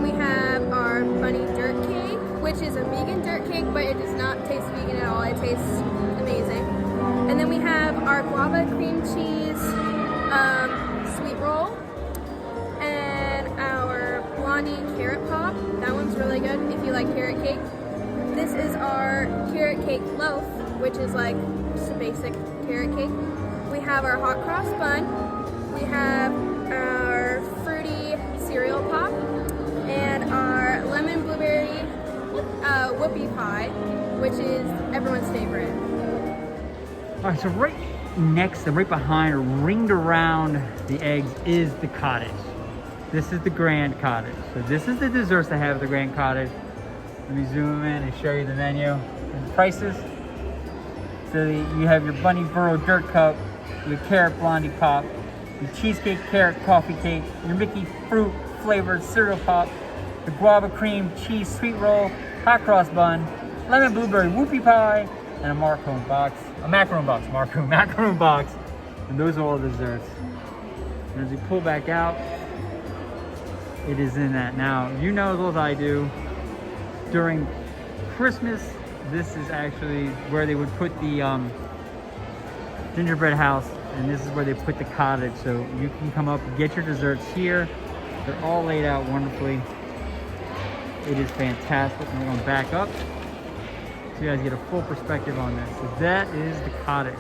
we have our bunny dirt cake, which is a vegan dirt cake, but it does not taste vegan at all. It tastes amazing. And then we have our guava cream cheese sweet roll, and our blondie carrot pop. That one's really good if you like carrot cake. This is our carrot cake loaf, which is like just a basic carrot cake. We have our hot cross bun. We have our fruity cereal pop and our lemon blueberry whoopie pie, which is everyone's favorite. All right, so right next and right behind, or ringed around the eggs, is the cottage. This is the Grand Cottage. So this is the desserts they have at the Grand Cottage. Let me zoom in and show you the menu and the prices. So you have your bunny burrow dirt cup, your carrot blondie pop, your cheesecake carrot coffee cake, your Mickey fruit flavored cereal pop, the guava cream cheese sweet roll, hot cross bun, lemon blueberry whoopie pie, and a macaron box. And those are all the desserts. And as we pull back out, it is in that. Now, you know as well as I do, during Christmas, this is actually where they would put the gingerbread house, and this is where they put the cottage. So you can come up and get your desserts here. They're all laid out wonderfully. It is fantastic. And we're going to back up so you guys get a full perspective on this. So that is the cottage.